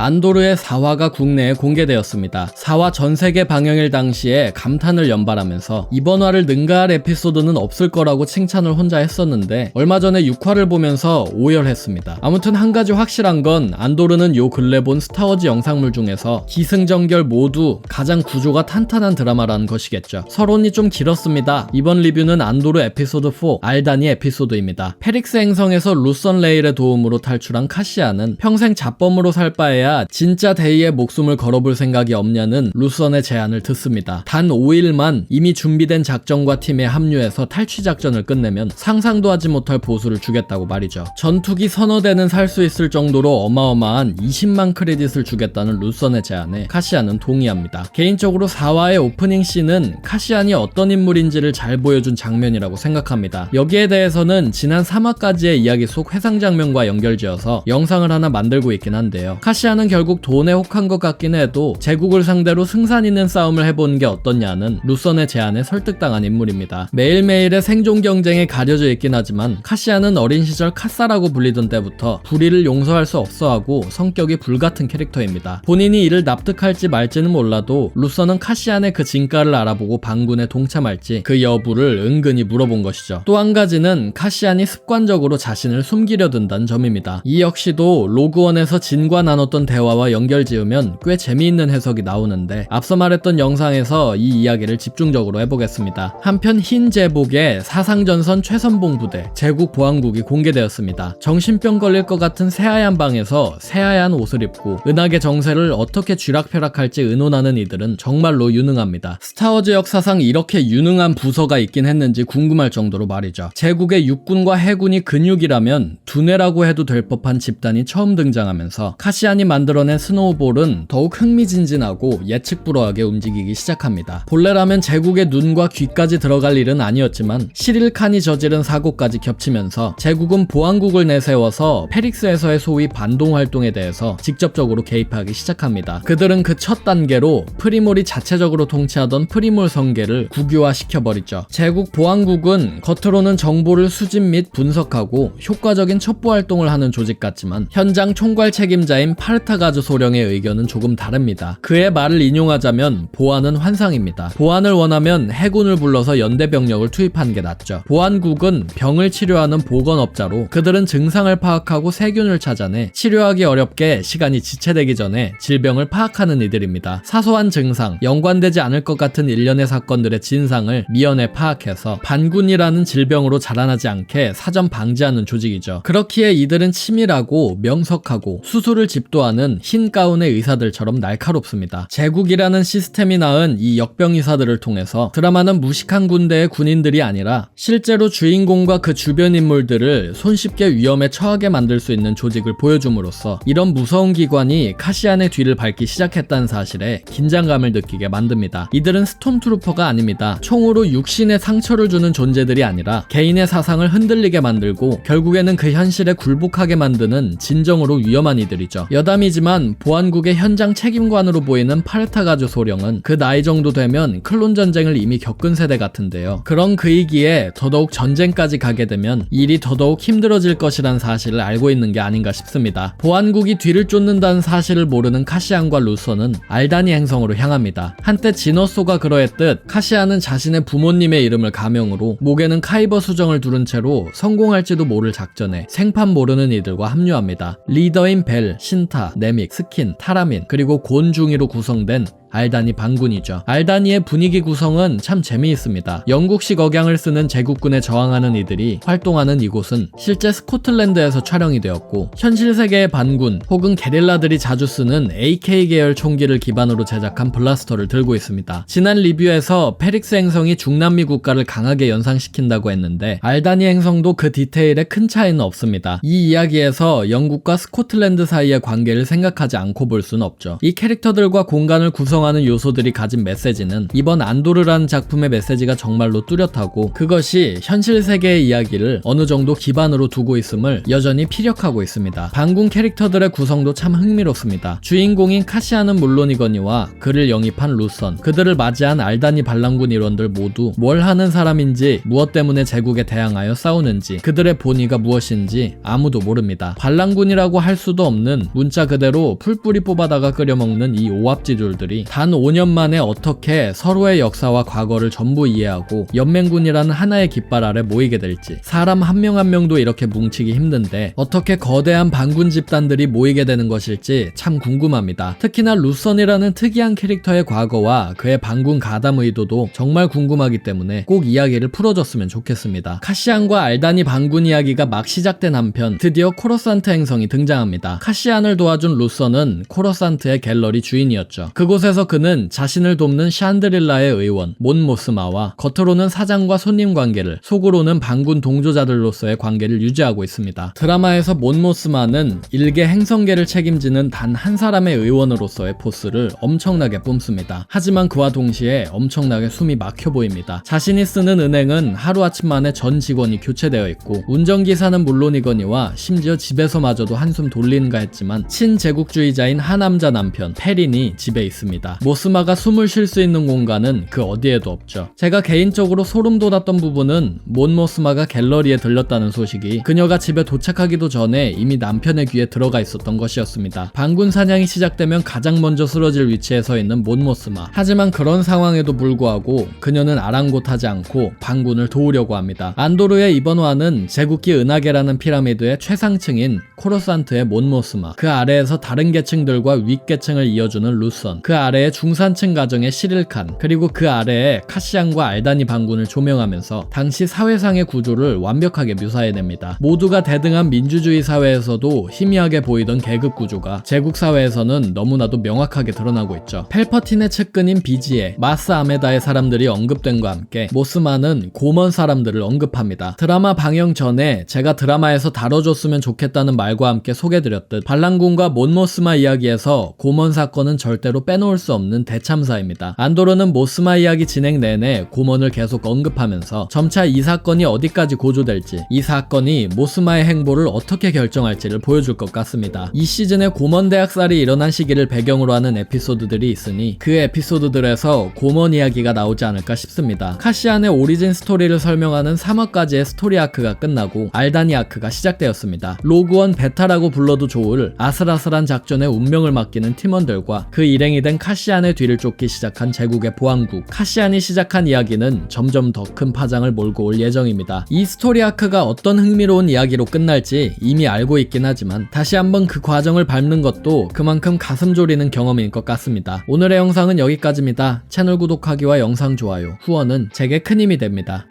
안도르의 4화가 국내에 공개되었습니다. 4화 전세계 방영일 당시에 감탄을 연발하면서 이번 화를 능가할 에피소드는 없을 거라고 칭찬을 혼자 했었는데 얼마 전에 6화를 보면서 오열했습니다. 아무튼 한 가지 확실한 건 안도르는 요 근래 본 스타워즈 영상물 중에서 기승전결 모두 가장 구조가 탄탄한 드라마라는 것이겠죠. 서론이 좀 길었습니다. 이번 리뷰는 안도르 에피소드 4 알다니 에피소드입니다. 페릭스 행성에서 루선 레일의 도움으로 탈출한 카시아는 평생 잡범으로 살 바에야 진짜 데이의 목숨을 걸어볼 생각이 없냐는 루선의 제안을 듣습니다. 단 5일만 이미 준비된 작전과 팀에 합류해서 탈취 작전을 끝내면 상상도 하지 못할 보수를 주겠다고 말이죠. 전투기 서너 대는 살 수 있을 정도로 어마어마한 20만 크레딧을 주겠다는 루선의 제안에 카시안은 동의합니다. 개인적으로 4화의 오프닝 씬은 카시안이 어떤 인물인지를 잘 보여준 장면이라고 생각합니다. 여기에 대해서는 지난 3화까지의 이야기 속 회상 장면과 연결지어서 영상을 하나 만들고 있긴 한데요. 카시안은 결국 돈에 혹한 것 같긴 해도 제국을 상대로 승산 있는 싸움을 해보는 게 어떻냐는 루선의 제안에 설득당한 인물입니다. 매일매일의 생존 경쟁에 가려져 있긴 하지만 카시안은 어린 시절 카사라고 불리던 때부터 불의를 용서할 수 없어하고 성격이 불같은 캐릭터입니다. 본인이 이를 납득할지 말지는 몰라도 루선은 카시안의 그 진가를 알아보고 반군에 동참할지 그 여부를 은근히 물어본 것이죠. 또 한 가지는 카시안이 습관적으로 자신을 숨기려 든다는 점입니다. 이 역시도 로그원에서 진과 나눴던 대화와 연결지으면 꽤 재미있는 해석이 나오는데 앞서 말했던 영상에서 이 이야기를 집중적으로 해보겠습니다. 한편 흰 제복의 사상전선 최선봉 부대 제국 보안국이 공개되었습니다. 정신병 걸릴 것 같은 새하얀 방에서 새하얀 옷을 입고 은하계 정세를 어떻게 쥐락펴락할지 의논하는 이들은 정말로 유능합니다. 스타워즈 역사상 이렇게 유능한 부서가 있긴 했는지 궁금할 정도로 말이죠. 제국의 육군과 해군이 근육이라면 두뇌라고 해도 될 법한 집단이 처음 등장하면서 카시안이 만들어낸 스노우볼은 더욱 흥미진진하고 예측 불허하게 움직이기 시작합니다. 본래라면 제국의 눈과 귀까지 들어갈 일은 아니었지만 시릴칸이 저지른 사고까지 겹치면서 제국은 보안국을 내세워서 페릭스에서의 소위 반동 활동에 대해서 직접적으로 개입하기 시작합니다. 그들은 그 첫 단계로 프리몰이 자체적으로 통치하던 프리몰 성계를 국유화시켜버리죠. 제국 보안국은 겉으로는 정보를 수집 및 분석하고 효과적인 첩보 활동을 하는 조직 같지만 현장 총괄 책임자인 파르타가즈 소령의 의견은 조금 다릅니다. 그의 말을 인용하자면 보안은 환상입니다. 보안을 원하면 해군을 불러서 연대 병력을 투입하는 게 낫죠. 보안국은 병을 치료하는 보건업자로 그들은 증상을 파악하고 세균을 찾아내 치료하기 어렵게 시간이 지체되기 전에 질병을 파악하는 이들입니다. 사소한 증상, 연관되지 않을 것 같은 일련의 사건들의 진상을 미연에 파악해서 반군이라는 질병으로 자라나지 않게 사전 방지하는 조직이죠. 그렇기에 이들은 치밀하고 명석하고 수술을 집도하는 흰 가운의 의사들처럼 날카롭습니다. 제국이라는 시스템이 낳은 이 역병의사들을 통해서 드라마는 무식한 군대의 군인들이 아니라 실제로 주인공과 그 주변 인물들을 손쉽게 위험에 처하게 만들 수 있는 조직을 보여줌으로써 이런 무서운 기관이 카시안의 뒤를 밟기 시작했다는 사실에 긴장감을 느끼게 만듭니다. 이들은 스톰트루퍼가 아닙니다. 총으로 육신에 상처를 주는 존재들이 아니라 개인의 사상을 흔들리게 만들고 결국에는 그 현실에 굴복하게 만드는 진정으로 위험한 이들이죠. 여담이지만 보안국의 현장 책임관으로 보이는 파르타가즈 소령은 그 나이 정도 되면 클론 전쟁을 이미 겪은 세대 같은데요. 그런 그이기에 더더욱 전쟁까지 가게 되면 일이 더더욱 힘들어질 것이란 사실을 알고 있는 게 아닌가 싶습니다. 보안국이 뒤를 쫓는다는 사실을 모르는 카시안과 루선은 알다니 행성으로 향합니다. 한때 지너소가 그러했듯 카시안은 자신의 부모님의 이름을 가명으로 목에는 카이버 수정을 두른 채로 성공할지도 모를 작전에 생판 모르는 이들과 합류합니다. 리더인 벨, 신타, 네믹, 스킨, 타라민 그리고 곤중이로 구성된 알다니 반군이죠. 알다니의 분위기 구성은 참 재미있습니다. 영국식 억양을 쓰는 제국군에 저항하는 이들이 활동하는 이곳은 실제 스코틀랜드에서 촬영이 되었고 현실 세계의 반군 혹은 게릴라들이 자주 쓰는 AK 계열 총기를 기반으로 제작한 블라스터를 들고 있습니다. 지난 리뷰에서 페릭스 행성이 중남미 국가를 강하게 연상시킨다고 했는데 알다니 행성도 그 디테일에 큰 차이는 없습니다. 이 이야기에서 영국과 스코틀랜드 사이의 관계를 생각하지 않고 볼 수는 없죠. 이 캐릭터들과 공간을 구성하는 구성하는 요소들이 가진 메시지는 이번 안도르라는 작품의 메시지가 정말로 뚜렷하고 그것이 현실 세계의 이야기를 어느 정도 기반으로 두고 있음을 여전히 피력하고 있습니다. 반군 캐릭터들의 구성도 참 흥미롭습니다. 주인공인 카시안은 물론이거니와 그를 영입한 루선, 그들을 맞이한 알다니 반란군 일원들 모두 뭘 하는 사람인지, 무엇 때문에 제국에 대항하여 싸우는지, 그들의 본의가 무엇인지 아무도 모릅니다. 반란군이라고 할 수도 없는 문자 그대로 풀뿌리 뽑아다가 끓여먹는 이 오합지졸들이 단 5년 만에 어떻게 서로의 역사와 과거를 전부 이해하고 연맹군이라는 하나의 깃발 아래 모이게 될지, 사람 한 명 한 명도 이렇게 뭉치기 힘든데 어떻게 거대한 반군 집단들이 모이게 되는 것일지 참 궁금합니다. 특히나 루선이라는 특이한 캐릭터의 과거와 그의 반군 가담 의도도 정말 궁금하기 때문에 꼭 이야기를 풀어줬으면 좋겠습니다. 카시안과 알다니 반군 이야기가 막 시작된 한편 드디어 코러산트 행성이 등장합니다. 카시안을 도와준 루선은 코러산트의 갤러리 주인이었죠. 그곳에서 그는 자신을 돕는 샨드릴라의 의원 몬 모스마와 겉으로는 사장과 손님 관계를, 속으로는 반군 동조자들로서의 관계를 유지하고 있습니다. 드라마에서 몬 모스마는 일개 행성계를 책임지는 단 한 사람의 의원으로서의 포스를 엄청나게 뿜습니다. 하지만 그와 동시에 엄청나게 숨이 막혀 보입니다. 자신이 쓰는 은행은 하루아침 만에 전 직원이 교체되어 있고 운전기사는 물론이거니와 심지어 집에서마저도 한숨 돌리는가 했지만 친제국주의자인 하남자 남편 페린이 집에 있습니다. 모스마가 숨을 쉴 수 있는 공간은 그 어디에도 없죠. 제가 개인적으로 소름 돋았던 부분은 몬 모스마가 갤러리에 들렸다는 소식이 그녀가 집에 도착하기도 전에 이미 남편의 귀에 들어가 있었던 것이었습니다. 반군 사냥이 시작되면 가장 먼저 쓰러질 위치에 서 있는 몬 모스마. 하지만 그런 상황에도 불구하고 그녀는 아랑곳하지 않고 반군을 도우려고 합니다. 안도르의 이번 화는 제국기 은하계라는 피라미드의 최상층인 코러산트의 몬 모스마, 그 아래에서 다른 계층들과 윗계층을 이어주는 루선, 그 아래에 중산층 가정의 시릴칸, 그리고 그 아래에 카시안과 알다니 반군을 조명하면서 당시 사회상의 구조를 완벽하게 묘사해냅니다. 모두가 대등한 민주주의 사회에서도 희미하게 보이던 계급 구조가 제국 사회에서는 너무나도 명확하게 드러나고 있죠. 펠퍼틴의 측근인 비지에, 마스 아메다의 사람들이 언급된과 함께 모스마는 고먼 사람들을 언급합니다. 드라마 방영 전에 제가 드라마에서 다뤄줬으면 좋겠다는 말과 함께 소개드렸듯 반란군과 몬 모스마 이야기에서 고먼 사건은 절대로 빼놓을 수 없는 대참사입니다. 안도르는 모스마 이야기 진행 내내 고먼을 계속 언급하면서 점차 이 사건이 어디까지 고조될지, 이 사건이 모스마의 행보를 어떻게 결정할지를 보여줄 것 같습니다. 이 시즌에 고먼 대학살이 일어난 시기를 배경으로 하는 에피소드들이 있으니 그 에피소드들에서 고먼 이야기가 나오지 않을까 싶습니다. 카시안의 오리진 스토리를 설명하는 3화까지의 스토리 아크가 끝나고 알다니 아크가 시작되었습니다. 로그원 베타라고 불러도 좋을 아슬아슬한 작전에 운명을 맡기는 팀원들과 그 일행이 된 카시안의 뒤를 쫓기 시작한 제국의 보안국, 카시안이 시작한 이야기는 점점 더 큰 파장을 몰고 올 예정입니다. 이 스토리 아크가 어떤 흥미로운 이야기로 끝날지 이미 알고 있긴 하지만 다시 한번 그 과정을 밟는 것도 그만큼 가슴 졸이는 경험인 것 같습니다. 오늘의 영상은 여기까지입니다. 채널 구독하기와 영상 좋아요, 후원은 제게 큰 힘이 됩니다.